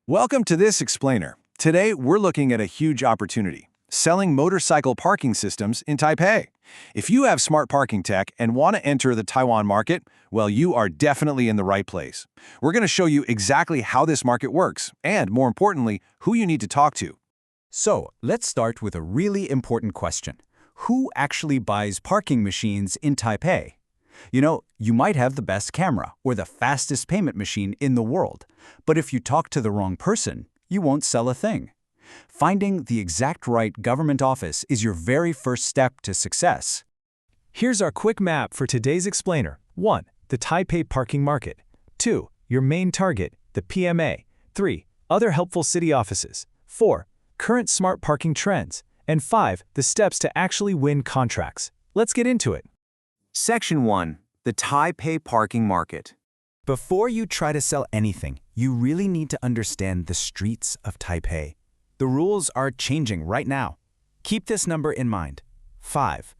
Welcome to this explainer. Today, we're looking at a huge opportunity, selling motorcycle parking systems in Taipei. If you have smart parking tech and want to enter the Taiwan market, well, you are definitely in the right place. We're going to show you exactly how this market works, and more importantly, who you need to talk to. So, let's start with a really important question. Who actually buys parking machines in Taipei? You might have the best camera or the fastest payment machine in the world, but if you talk to the wrong person, you won't sell a thing. Finding the exact right government office is your very first step to success. Here's our quick map for today's explainer. 1. The Taipei parking market. 2. Your main target, the PMA. 3. Other helpful city offices. 4. Current smart parking trends. And 5. The steps to actually win contracts. Let's get into it. Section 1. The Taipei parking market. Before you try to sell anything, you really need to understand the streets of Taipei. The rules are changing right now. Keep this number in mind. 5.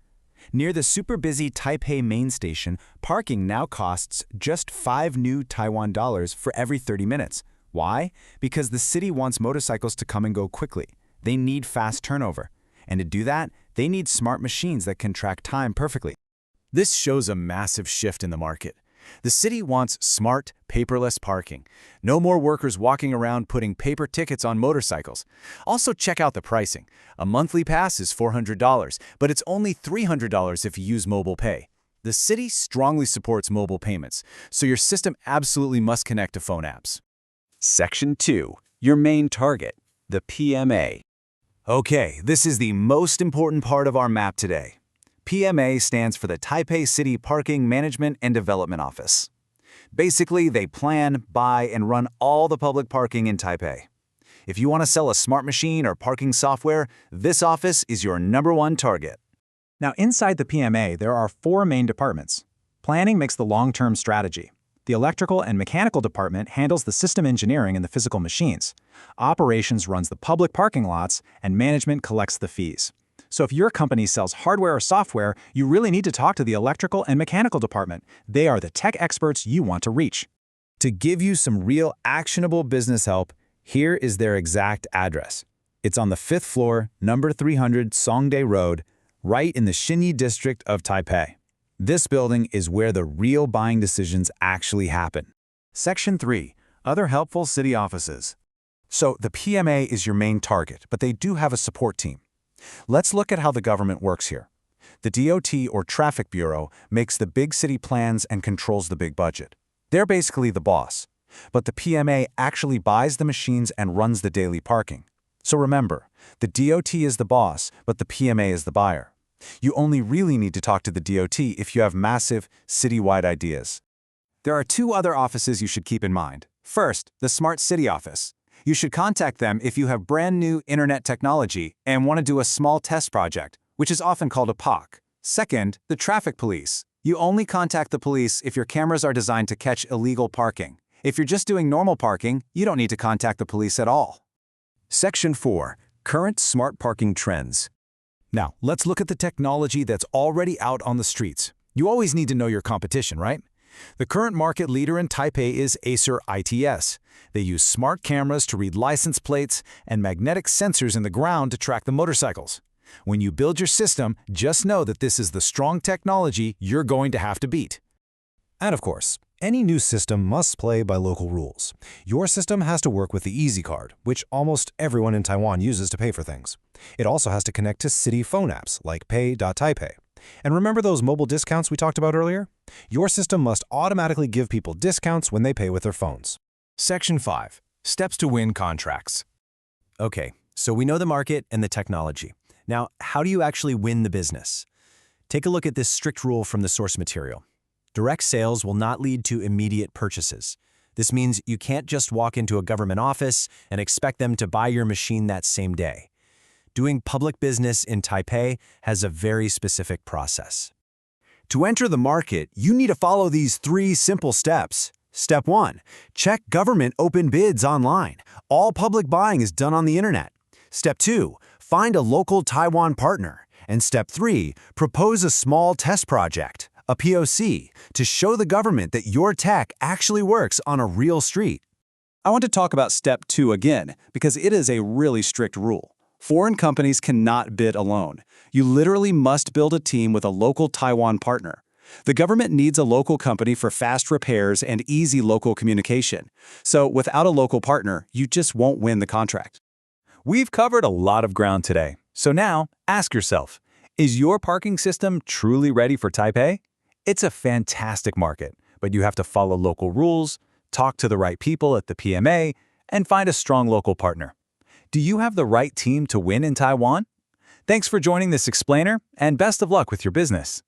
Near the super busy Taipei main station, parking now costs just 5 new Taiwan dollars for every 30 minutes. Why? Because the city wants motorcycles to come and go quickly. They need fast turnover. And to do that, they need smart machines that can track time perfectly. This shows a massive shift in the market. The city wants smart, paperless parking. No more workers walking around putting paper tickets on motorcycles. Also, check out the pricing. A monthly pass is $400, but it's only $300 if you use mobile pay. The city strongly supports mobile payments, so your system absolutely must connect to phone apps. Section 2. Your main target, the PMA. Okay, this is the most important part of our map today. PMA stands for the Taipei City Parking Management and Development Office. Basically, they plan, buy, and run all the public parking in Taipei. If you want to sell a smart machine or parking software, this office is your #1 target. Now, inside the PMA, there are 4 main departments. Planning makes the long-term strategy. The electrical and mechanical department handles the system engineering and the physical machines. Operations runs the public parking lots, and management collects the fees. So if your company sells hardware or software, you really need to talk to the electrical and mechanical department. They are the tech experts you want to reach. To give you some real actionable business help, here is their exact address. It's on the 5th floor, number 300 Songday Road, right in the Xinyi district of Taipei. This building is where the real buying decisions actually happen. Section 3. Other helpful city offices. So the PMA is your main target, but they do have a support team. Let's look at how the government works here. The DOT, or Traffic Bureau, makes the big city plans and controls the big budget. They're basically the boss. But the PMA actually buys the machines and runs the daily parking. So remember, the DOT is the boss, but the PMA is the buyer. You only really need to talk to the DOT if you have massive, citywide ideas. There are 2 other offices you should keep in mind. First, the Smart City Office. You should contact them if you have brand new internet technology and want to do a small test project, which is often called a POC. Second, the Traffic Police. You only contact the police if your cameras are designed to catch illegal parking. If you're just doing normal parking, you don't need to contact the police at all. Section 4. Current smart parking trends. Now, let's look at the technology that's already out on the streets. You always need to know your competition, right? The current market leader in Taipei is Acer ITS. They use smart cameras to read license plates and magnetic sensors in the ground to track the motorcycles. When you build your system, just know that this is the strong technology you're going to have to beat. And of course, any new system must play by local rules. Your system has to work with the Easy Card, which almost everyone in Taiwan uses to pay for things. It also has to connect to city phone apps like Pay.Taipei. And remember those mobile discounts we talked about earlier? Your system must automatically give people discounts when they pay with their phones. Section 5. Steps to win contracts. Okay, so we know the market and the technology. Now, how do you actually win the business? Take a look at this strict rule from the source material. Direct sales will not lead to immediate purchases. This means you can't just walk into a government office and expect them to buy your machine that same day. Doing public business in Taipei has a very specific process. To enter the market, you need to follow these 3 simple steps. Step 1. Check government open bids online. All public buying is done on the internet. Step 2. Find a local Taiwan partner. And Step 3. Propose a small test project, a POC, to show the government that your tech actually works on a real street. I want to talk about Step 2 again, because it is a really strict rule. Foreign companies cannot bid alone. You literally must build a team with a local Taiwan partner. The government needs a local company for fast repairs and easy local communication. So without a local partner, you just won't win the contract. We've covered a lot of ground today. So now, ask yourself, is your parking system truly ready for Taipei? It's a fantastic market, but you have to follow local rules, talk to the right people at the PMA, and find a strong local partner. Do you have the right team to win in Taiwan? Thanks for joining this explainer, and best of luck with your business.